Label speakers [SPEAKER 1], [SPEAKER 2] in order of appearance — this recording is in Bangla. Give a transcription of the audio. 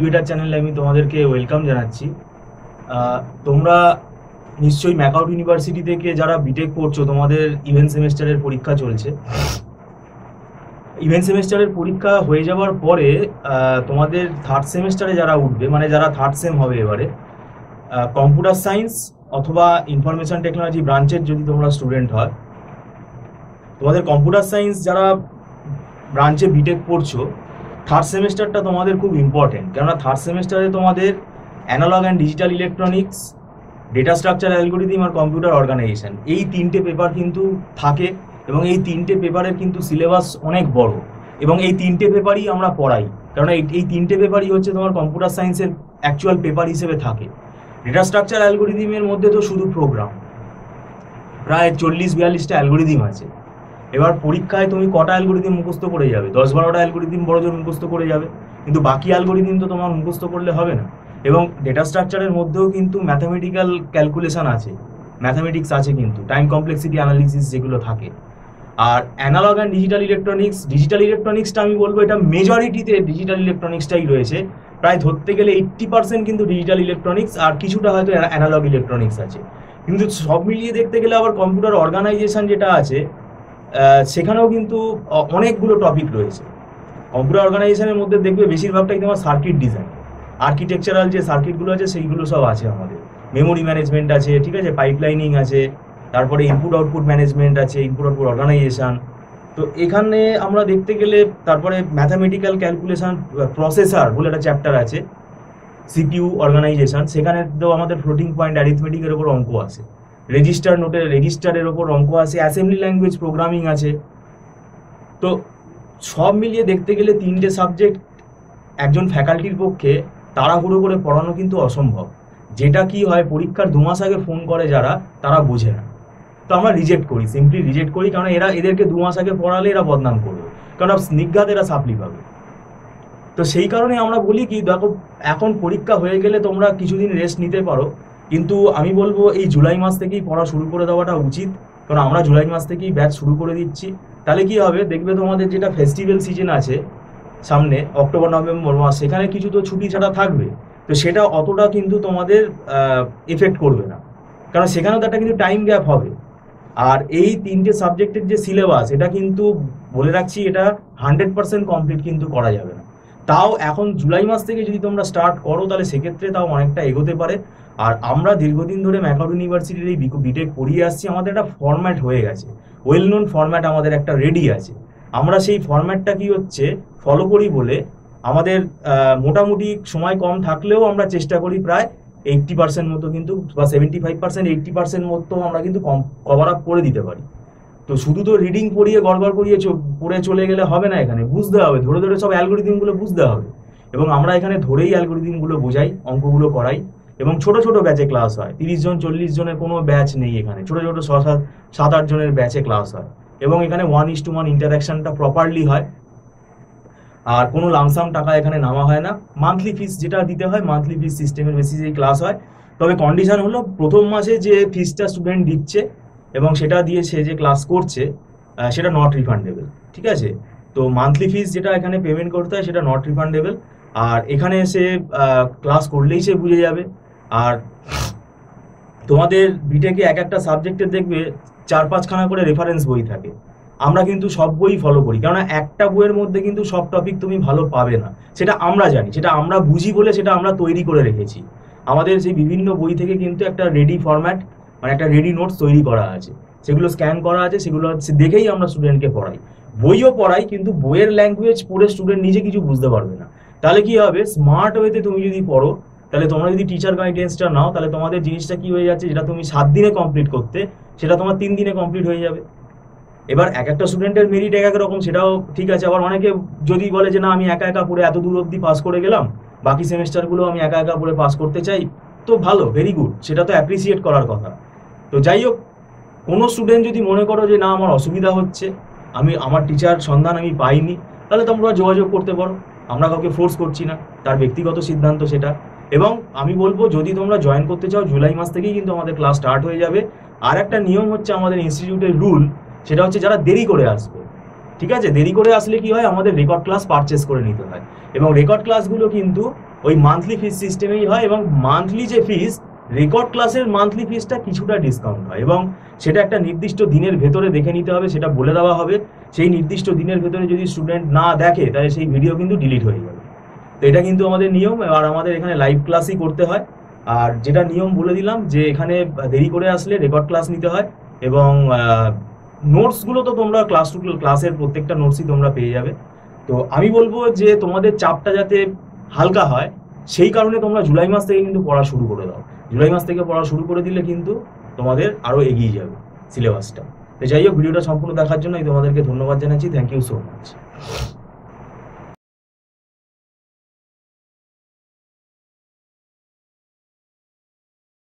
[SPEAKER 1] বেটার চ্যানেলে আমি তোমাদেরকে ওয়েলকাম জানাচ্ছি। তোমরা নিশ্চয়ই ম্যাকআউট ইউনিভার্সিটি থেকে যারা বিটেক পড়ছো, তোমাদের ইভেন্ট সেমেস্টারের পরীক্ষা চলছে। ইভেন্ট সেমেস্টারের পরীক্ষা হয়ে যাওয়ার পরে তোমাদের থার্ড সেমেস্টারে যারা উঠবে, মানে যারা থার্ড সেম হবে এবারে, কম্পিউটার সায়েন্স অথবা ইনফরমেশন টেকনোলজি ব্রাঞ্চের যদি তোমরা স্টুডেন্ট হয়, তোমাদের কম্পিউটার সায়েন্স যারা ব্রাঞ্চে বিটেক পড়ছো, থার্ড সেমেস্টারটা তোমাদের খুব ইম্পর্টেন্ট। কেননা থার্ড সেমেস্টারে তোমাদের analog and digital electronics, data structure algorithm আর কম্পিউটার অর্গানাইজেশন, এই তিনটে পেপার কিন্তু থাকে। এবং এই তিনটে পেপারের কিন্তু সিলেবাস অনেক বড়, এবং এই তিনটে পেপারই আমরা পড়াই। কারণ এই তিনটে পেপারই হচ্ছে তোমার কম্পিউটার সায়েন্সের অ্যাকচুয়াল পেপার হিসেবে থাকে। ডেটা স্ট্রাকচার অ্যালগোরিদমের মধ্যে তো শুধু প্রোগ্রাম, প্রায় 40-42টা অ্যালগোরিদম আছে। এবার পরীক্ষায় তুমি কটা অ্যালগোরিদম মুখস্থ করে যাবে? 10-12টা অ্যালগোরিদম বড়জোর মুখস্থ করে যাবে, কিন্তু বাকি অ্যালগোরিদম তো তোমার মুখস্থ করলে হবে না। এবং ডেটা স্ট্রাকচারের মধ্যেও কিন্তু ম্যাথামেটিক্যাল ক্যালকুলেশন আছে, ম্যাথামেটিক্স আছে, কিন্তু টাইম কমপ্লেক্সিটি অ্যানালিসিস যেগুলো থাকে। আর অ্যানালগ অ্যান্ড ডিজিটাল ইলেকট্রনিক্সটা আমি বলবো এটা মেজরিটিতে ডিজিটাল ইলেকট্রনিক্সটাই রয়েছে। প্রায় ধরতে গেলে 80% কিন্তু ডিজিটাল ইলেকট্রনিক্স, আর কিছুটা হয়তো অ্যানালগ ইলেকট্রনিক্স আছে। কিন্তু সব মিলিয়ে দেখতে গেলে আবার কম্পিউটার অর্গানাইজেশন যেটা আছে, সেখানেও কিন্তু অনেকগুলো টপিক রয়েছে। কম্পিউটার অর্গানাইজেশনের মধ্যে দেখবে বেশিরভাগটাই তোমার সার্কিট ডিজাইন, আর্কিটেকচারাল যে সার্কিটগুলো আছে সেইগুলো সব আছে আমাদের। মেমোরি ম্যানেজমেন্ট আছে, ঠিক আছে, পাইপলাইনিং আছে, তারপরে ইনপুট আউটপুট ম্যানেজমেন্ট আছে, ইনপুট আউটপুট অর্গানাইজেশন। তো এখানে আমরা দেখতে গেলে তারপরে ম্যাথামেটিক্যাল ক্যালকুলেশন প্রসেসর বলে একটা চ্যাপ্টার আছে, সিপিইউ অর্গানাইজেশন, সেখানে তো আমাদের ফ্লোটিং পয়েন্ট অ্যারিথমেটিকের ওপর অঙ্ক আছে, রেজিস্টারের ওপর অঙ্ক আছে, অ্যাসেম্বলি ল্যাঙ্গুয়েজ প্রোগ্রামিং আছে। তো সব মিলিয়ে দেখতে গেলে তিনটে সাবজেক্ট একজন ফ্যাকাল্টির পক্ষে তাড়াহুড়ো করে পড়ানো কিন্তু অসম্ভব। যেটা কি হয়, পরীক্ষার 2 মাস আগে ফোন করে যারা, তারা বোঝে না। তো আমরা সিম্পলি রিজেক্ট করি, কারণ এদেরকে 2 মাস আগে পড়ালে এরা বদনাম করবে, কারণ নির্ঘাত এরা সাপ্লি পাবে। তো সেই কারণে আমরা বলি কি, দেখো এখন পরীক্ষা হয়ে গেলে তোমরা কিছুদিন রেস্ট নিতে পারো, কিন্তু আমি বলবো এই জুলাই মাস থেকেই পড়া শুরু করে দেওয়াটা উচিত। কারণ আমরা জুলাই মাস থেকেই ব্যাচ শুরু করে দিচ্ছি। তাহলে কি হবে, দেখবে তোমাদের যেটা ফেস্টিভ্যাল সিজন আছে সামনে, অক্টোবর নভেম্বর মাস, সেখানে কিছু তো ছুটি ছাড়া থাকবে। তো সেটা অতটা কিন্তু তোমাদের এফেক্ট করবে না, কারণ সেখানেও তো একটা কিন্তু টাইম গ্যাপ হবে। আর এই তিনটে সাবজেক্টের যে সিলেবাস, এটা কিন্তু বলে রাখছি, এটা 100% কমপ্লিট কিন্তু করা যাবে না। তাও এখন জুলাই মাস থেকে যদি তোমরা স্টার্ট করো, তাহলে সেক্ষেত্রে তাও অনেকটা এগোতে পারে। আর আমরা দীর্ঘদিন ধরে ম্যাকআউট ইউনিভার্সিটির এই বিটেক পড়িয়ে আসছি, আমাদের একটা ফরম্যাট হয়ে গেছে, ওয়েল নোন ফরম্যাট আমাদের একটা রেডি আছে। আমরা সেই ফরম্যাটটা কি হচ্ছে ফলো করি বলে আমাদের মোটামুটি সময় কম থাকলেও আমরা চেষ্টা করি প্রায় 80% মতো কিন্তু, বা 75%, 80% মতো আমরা কিন্তু কভার আপ করে দিতে পারি। তো শুধু তো রিডিং পড়িয়ে গড়গড় করিয়ে পড়ে চলে গেলে হবে না, এখানে বুঝতে হবে, ধরে ধরে সব অ্যালগোরিদমগুলো বুঝতে হবে। এবং আমরা এখানে ধরেই অ্যালগোরিদমগুলো বোঝাই, অঙ্কগুলো করাই, এবং ছোট ছোট ব্যাচে ক্লাস হয়। 30 জন 40 জনের কোনো ব্যাচ নেই এখানে, ছোট ছোট 7-8 জনের ব্যাচে ক্লাস হয়। এবং এখানে 1:1 ইন্টারাকশনটা প্রপারলি হয়। আর কোনো লামসাম টাকা এখানে নামা হয় না, মান্থলি ফিস যেটা দিতে হয়, মান্থলি ফিস সিস্টেমের বেসিসেই ক্লাস হয়। তবে কন্ডিশন হলো, প্রথম মাসে যে ফিসটা স্টুডেন্ট দিচ্ছে এবং সেটা দিয়ে সে যে ক্লাস করছে, সেটা নট রিফান্ডেবল, ঠিক আছে? তো মান্থলি ফিস যেটা এখানে পেমেন্ট করতে হয়, সেটা নট রিফান্ডেবল। আর এখানে সে ক্লাস করলেই সে বুঝে যাবে। আর তোমাদের বিটেকে এক একটা সাবজেক্টের দেখবে 4-5খানা করে রেফারেন্স বই থাকে। আমরা কিন্তু সব বই ফলো করি, কেননা একটা বইয়ের মধ্যে কিন্তু সব টপিক তুমি ভালো পাবে না, সেটা আমরা জানি, সেটা আমরা বুঝি বলে সেটা আমরা তৈরি করে রেখেছি। আমাদের সেই বিভিন্ন বই থেকে কিন্তু একটা রেডি ফরম্যাট, মানে একটা রেডি নোটস তৈরি করা আছে, সেগুলো স্ক্যান করা আছে, সেগুলো দেখেই আমরা স্টুডেন্টকে পড়াই। বইও পড়াই, কিন্তু বইয়ের ল্যাঙ্গুয়েজ পড়ে স্টুডেন্ট নিজে কিছু বুঝতে পারবে না। তাহলে কি হবে, স্মার্ট ওয়েতে তুমি যদি পড়ো, তাহলে তোমরা যদি টিচার গাইডেন্সটা নাও, তাহলে তোমাদের জিনিসটা কি হয়ে যাচ্ছে, যেটা তুমি 7 দিনে কমপ্লিট করতে, সেটা তোমার 3 দিনে কমপ্লিট হয়ে যাবে। এবার এক একটা স্টুডেন্টের মেরিট এক এক রকম, সেটাও ঠিক আছে। আবার অনেকে যদি বলে যে না, আমি একা একা পড়ে এত দূর অবধি পাস করে গেলাম, বাকি সেমিস্টারগুলো আমি একা একা পড়ে পাস করতে চাই, তো ভালো, ভেরি গুড, সেটা তো অ্যাপ্রিসিয়েট করার কথা। তো যাই হোক, কোনো স্টুডেন্ট যদি মনে করো যে না, আমার অসুবিধা হচ্ছে, আমার টিচার সন্ধান আমি পাইনি, তাহলে তোমরা যোগাযোগ করতে পারো, আমরা কাউকে ফোর্স করছি না, তার ব্যক্তিগত সিদ্ধান্ত সেটা। এবং আমি বলবো, যদি তোমরা জয়েন করতে চাও, জুলাই মাস থেকেই কিন্তু আমাদের ক্লাস স্টার্ট হয়ে যাবে। আর একটা নিয়ম হচ্ছে আমাদের ইনস্টিটিউটের রুল, সেটা হচ্ছে যারা দেরি করে আসবে, ঠিক আছে, দেরি করে আসলে কি হয়, আমাদের রেকর্ড ক্লাস পারচেস করে নিতে হয়। এবং রেকর্ড ক্লাসগুলো কিন্তু ওই মান্থলি ফিস সিস্টেমেই হয়, এবং মান্থলি যে ফিস, রেকর্ড ক্লাসের মান্থলি ফিসটা কিছুটা ডিসকাউন্ট হয়, এবং সেটা একটা নির্দিষ্ট দিনের ভেতরে দেখে নিতে হবে, সেটা বলে দেওয়া হবে। সেই নির্দিষ্ট দিনের ভেতরে যদি স্টুডেন্ট না দেখে তাহলে সেই ভিডিও কিন্তু ডিলিট হয়ে যাবে। তো এটা কিন্তু আমাদের নিয়ম, আর আমাদের এখানে লাইভ ক্লাসই করতে হয়। আর যেটা নিয়ম বলে দিলাম যে এখানে দেরি করে আসলে রেকর্ড ক্লাস নিতে হয়, এবং নোটসগুলো তো তোমরা ক্লাস টু ক্লাসের প্রত্যেকটা নোটসই তোমরা পেয়ে যাবে। তো আমি বলবো যে তোমাদের চাপটা যাতে হালকা হয়, সেই কারণে তোমরা জুলাই মাস থেকে কিন্তু পড়া শুরু করে দাও। জুলাই মাস থেকে পড়া শুরু করে দিলে কিন্তু তোমাদের আরো এগিয়ে যাবে সিলেবাসটা। তো যাই হোক, ভিডিওটা সম্পূর্ণ দেখার জন্য আমি তোমাদেরকে ধন্যবাদ জানাচ্ছি। Thank you so much.